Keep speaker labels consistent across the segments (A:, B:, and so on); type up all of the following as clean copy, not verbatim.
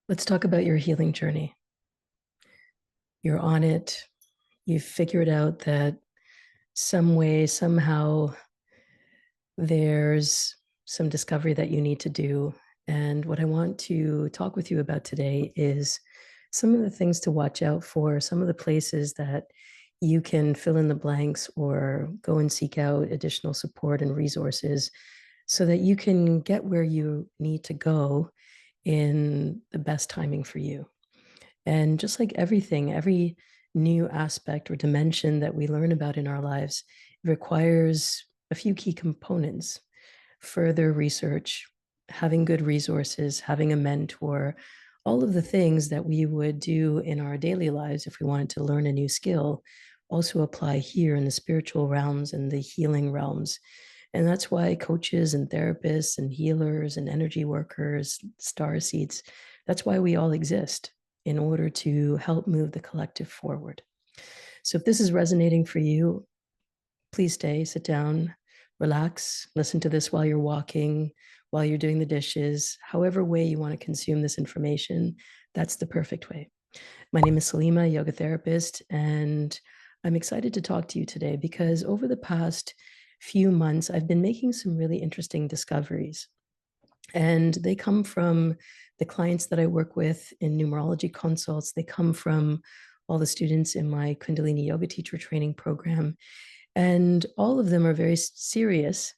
A: Let's talk about your healing journey. You're on it. You've figured out that some way, somehow, there's some discovery that you need to do. And what I want to talk with you about today is some of the things to watch out for, some of the places that you can fill in the blanks or go and seek out additional support and resources so that you can get where you need to go in the best timing for you. And just like everything, every new aspect or dimension that we learn about in our lives requires a few key components: further research, having good resources, having a mentor, all of the things that we would do in our daily lives if we wanted to learn a new skill also apply here in the spiritual realms and the healing realms. And that's why coaches and therapists and healers and energy workers, star seeds, that's why we all exist, in order to help move the collective forward. So if this is resonating for you, please stay, sit down, relax, listen to this while you're walking, while you're doing the dishes, however way you want to consume this information, that's the perfect way. My name is Salimah, yoga therapist, and I'm excited to talk to you today because over the past few months, I've been making some really interesting discoveries. And they come from the clients that I work with in numerology consults. They come from all the students in my Kundalini Yoga teacher training program. And all of them are very serious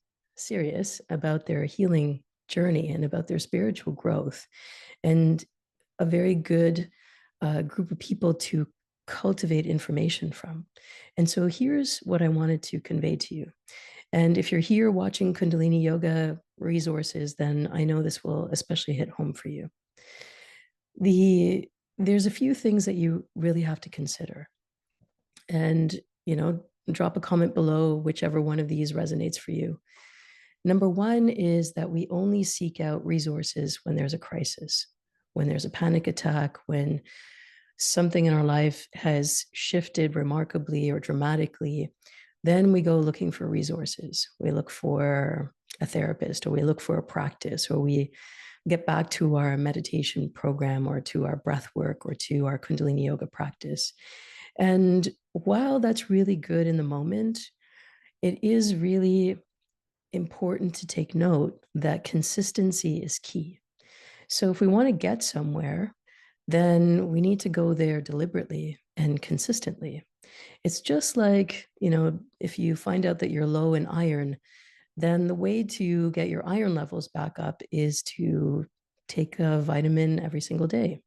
A: about their healing journey and about their spiritual growth, and a very good group of people to cultivate information from. And so here's what I wanted to convey to you. And if you're here watching Kundalini Yoga resources, then I know this will especially hit home for you. There's a few things that you really have to consider. And, drop a comment below whichever one of these resonates for you. Number one is that we only seek out resources when there's a crisis, when there's a panic attack, when something in our life has shifted remarkably or dramatically. Then we go looking for resources. We look for a therapist, or we look for a practice, or we get back to our meditation program, or to our breath work, or to our Kundalini Yoga practice. And while that's really good in the moment, it is really important to take note that consistency is key. So if we want to get somewhere, then we need to go there deliberately and consistently. It's just like, if you find out that you're low in iron, then the way to get your iron levels back up is to take a vitamin every single day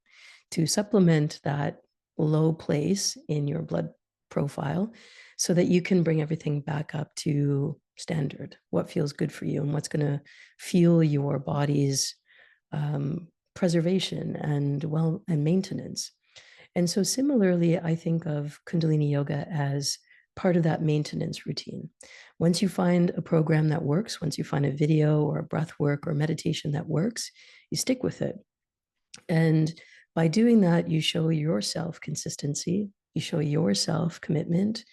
A: to supplement that low place in your blood profile so that you can bring everything back up to standard, what feels good for you and what's going to fuel your body's preservation and maintenance. And so similarly, I think of Kundalini Yoga as part of that maintenance routine. Once you find a program that works, once you find a video or a breath work or meditation that works, you stick with it. And by doing that, you show yourself consistency, you show yourself commitment,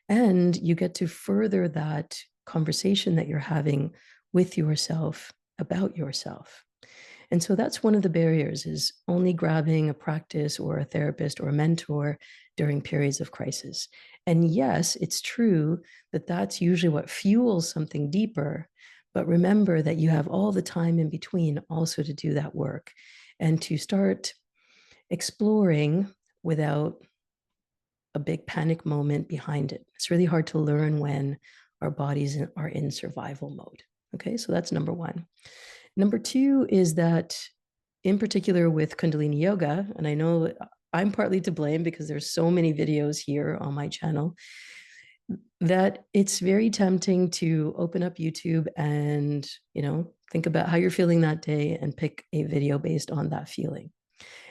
A: and you get to further that conversation that you're having with yourself about yourself. And so that's one of the barriers, is only grabbing a practice or a therapist or a mentor during periods of crisis. And yes, it's true that that's usually what fuels something deeper. But remember that you have all the time in between also to do that work and to start exploring without a big panic moment behind it. It's really hard to learn when our bodies are in survival mode. Okay, so that's number one. Number two is that, in particular with Kundalini Yoga, and I know I'm partly to blame because there's so many videos here on my channel, that it's very tempting to open up YouTube and, think about how you're feeling that day and pick a video based on that feeling.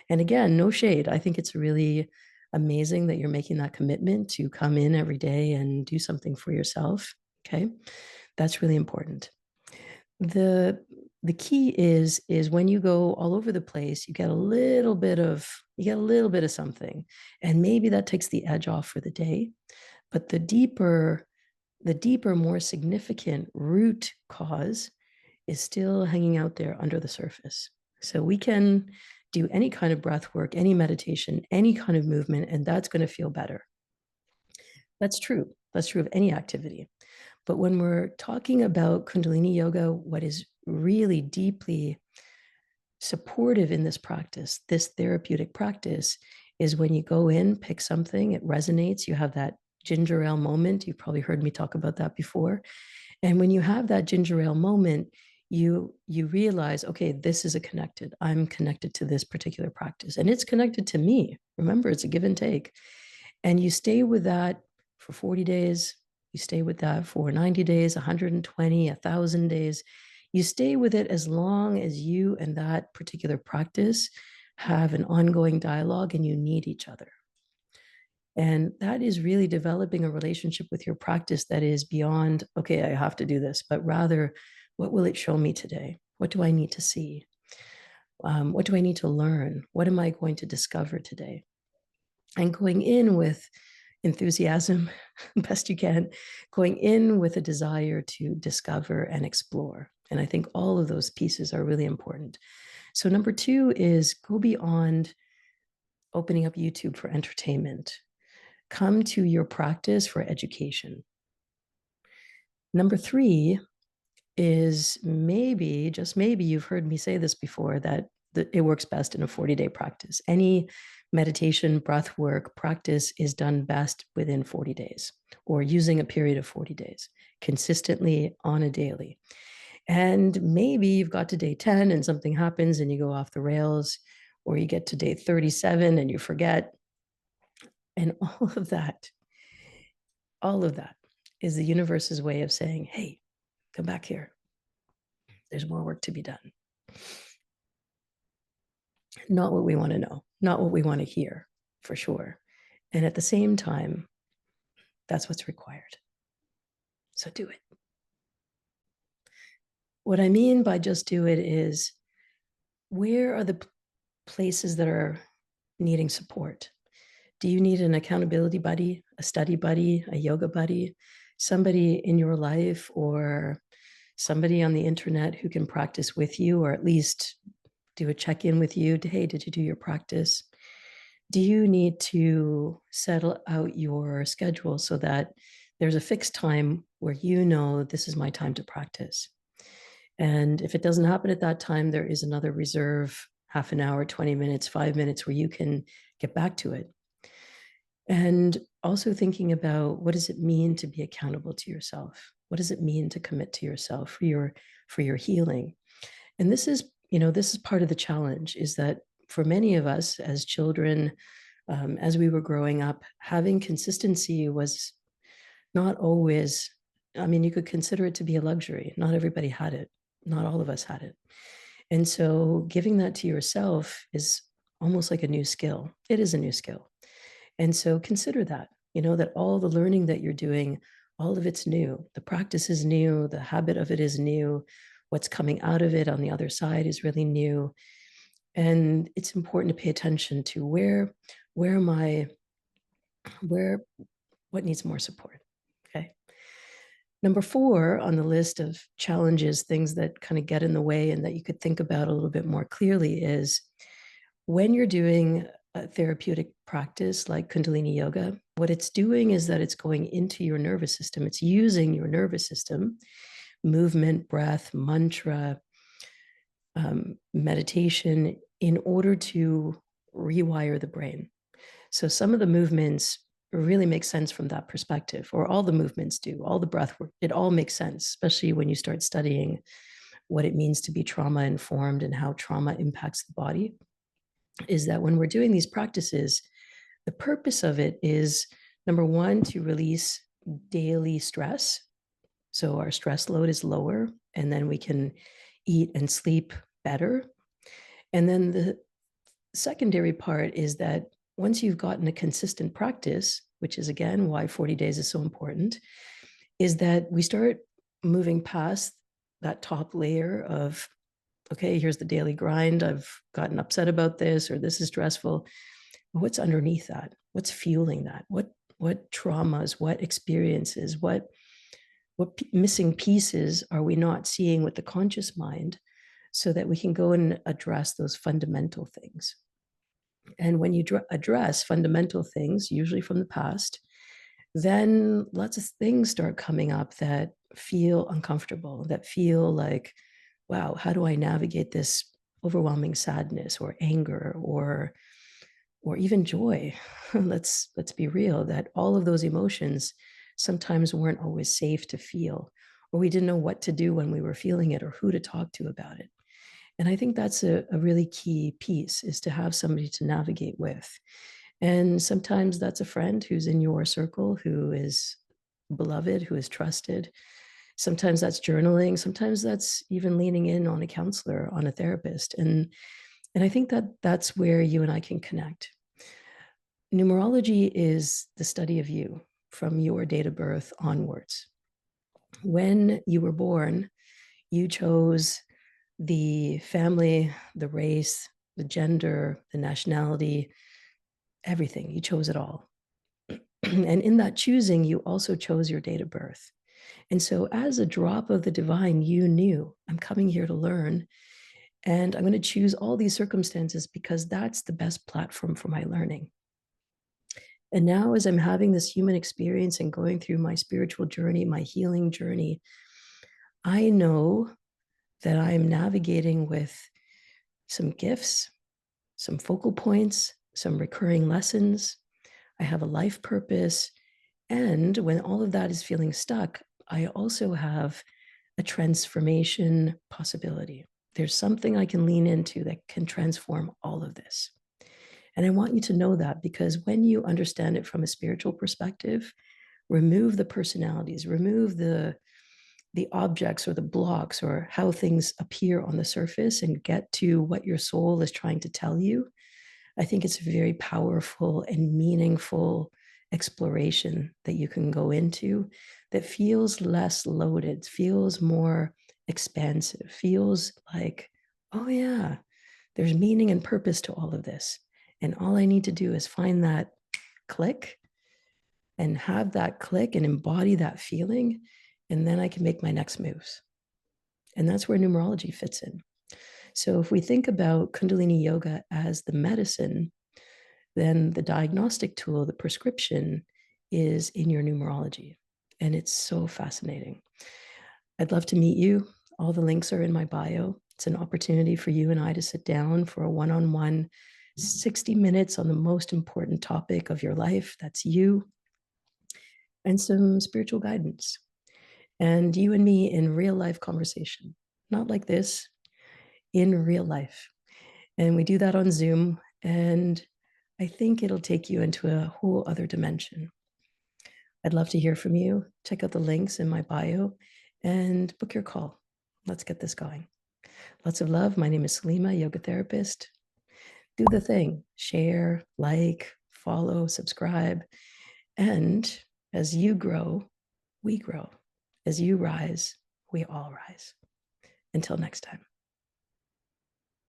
A: And again, no shade. I think it's really amazing that you're making that commitment to come in every day and do something for yourself. Okay, that's really important. The key is when you go all over the place, you get a little bit of something, and maybe that takes the edge off for the day. But the deeper, more significant root cause is still hanging out there under the surface. So we can do any kind of breath work, any meditation, any kind of movement, and that's going to feel better. That's true. That's true of any activity. But when we're talking about Kundalini Yoga, what is really deeply supportive in this practice, this therapeutic practice, is when you go in, pick something, it resonates, you have that ginger ale moment. You've probably heard me talk about that before. And when you have that ginger ale moment, you realize, okay, this is I'm connected to this particular practice, and it's connected to me. Remember, it's a give and take. And you stay with that for 40 days, you stay with that for 90 days, 120, 1,000 days. You stay with it as long as you and that particular practice have an ongoing dialogue and you need each other. And that is really developing a relationship with your practice that is beyond, okay, I have to do this, but rather, what will it show me today? What do I need to see? What do I need to learn? What am I going to discover today? And going in with enthusiasm, best you can, going in with a desire to discover and explore. And I think all of those pieces are really important. So number 2 is go beyond opening up YouTube for entertainment. Come to your practice for education. Number 3 is maybe, just maybe, you've heard me say this before, that it works best in a 40-day practice. Any meditation, breath work practice is done best within 40 days or using a period of 40 days, consistently on a daily. And maybe you've got to day 10 and something happens and you go off the rails, or you get to day 37 and you forget. And all of that is the universe's way of saying, hey, come back here. There's more work to be done. Not what we want to know, not what we want to hear, for sure. And at the same time, that's what's required. So do it. What I mean by just do it is, where are the places that are needing support? Do you need an accountability buddy, a study buddy, a yoga buddy, somebody in your life, or somebody on the internet who can practice with you, or at least do a check-in with you? Hey, did you do your practice? Do you need to settle out your schedule so that there's a fixed time where you know this is my time to practice? And if it doesn't happen at that time, there is another reserve, half an hour, 20 minutes, 5 minutes, where you can get back to it. And also thinking about, what does it mean to be accountable to yourself? What does it mean to commit to yourself for your healing? And this is part of the challenge, is that for many of us as children, as we were growing up, having consistency was not always, you could consider it to be a luxury. Not everybody had it. Not all of us had it. And so giving that to yourself is almost like a new skill. It is a new skill. And so consider that, that all the learning that you're doing, all of it's new. The practice is new. The habit of it is new. What's coming out of it on the other side is really new. And it's important to pay attention to what needs more support. Okay. Number 4 on the list of challenges, things that kind of get in the way and that you could think about a little bit more clearly, is when you're doing a therapeutic practice like Kundalini Yoga, what it's doing is that it's going into your nervous system. It's using your nervous system, movement, breath, mantra, meditation, in order to rewire the brain. So some of the movements really make sense from that perspective, or all the movements do, all the breath work, it all makes sense, especially when you start studying what it means to be trauma informed and how trauma impacts the body. Is that when we're doing these practices, the purpose of it is, number 1, to release daily stress. So our stress load is lower, and then we can eat and sleep better. And then the secondary part is that once you've gotten a consistent practice, which is again why 40 days is so important, is that we start moving past that top layer of, okay, here's the daily grind. I've gotten upset about this, or this is stressful. What's underneath that? What's fueling that? What traumas, what experiences, what missing pieces are we not seeing with the conscious mind, so that we can go and address those fundamental things. And when you address fundamental things, usually from the past, then lots of things start coming up that feel uncomfortable, that feel like, wow, how do I navigate this overwhelming sadness or anger or even joy? Let's be real, that all of those emotions sometimes weren't always safe to feel, or we didn't know what to do when we were feeling it or who to talk to about it. And I think that's a really key piece, is to have somebody to navigate with. And sometimes that's a friend who's in your circle, who is beloved, who is trusted. Sometimes that's journaling. Sometimes that's even leaning in on a counselor, on a therapist. And I think that that's where you and I can connect. Numerology is the study of you from your date of birth onwards. When you were born, you chose the family, the race, the gender, the nationality, everything. You chose it all. And in that choosing, you also chose your date of birth. And so, as a drop of the divine, you knew, I'm coming here to learn, and I'm going to choose all these circumstances because that's the best platform for my learning. And now, as I'm having this human experience and going through my spiritual journey, my healing journey, I know that I'm navigating with some gifts, some focal points, some recurring lessons. I have a life purpose. And when all of that is feeling stuck, I also have a transformation possibility. There's something I can lean into that can transform all of this. And I want you to know that, because when you understand it from a spiritual perspective, remove the personalities, remove the objects or the blocks or how things appear on the surface, and get to what your soul is trying to tell you. I think it's a very powerful and meaningful exploration that you can go into that feels less loaded, feels more expansive, feels like, oh yeah, there's meaning and purpose to all of this. And all I need to do is find that click and have that click and embody that feeling. And then I can make my next moves. And that's where numerology fits in. So if we think about Kundalini Yoga as the medicine, then the diagnostic tool, the prescription, is in your numerology. And it's so fascinating. I'd love to meet you. All the links are in my bio. It's an opportunity for you and I to sit down for a one-on-one 60 minutes on the most important topic of your life. That's you, and some spiritual guidance. And you and me in real life conversation, not like this, in real life. And we do that on Zoom. And I think it'll take you into a whole other dimension. I'd love to hear from you. Check out the links in my bio and book your call. Let's get this going. Lots of love. My name is Salimah, yoga therapist. Do the thing. Share, like, follow, subscribe. And as you grow, we grow. As you rise, we all rise. Until next time.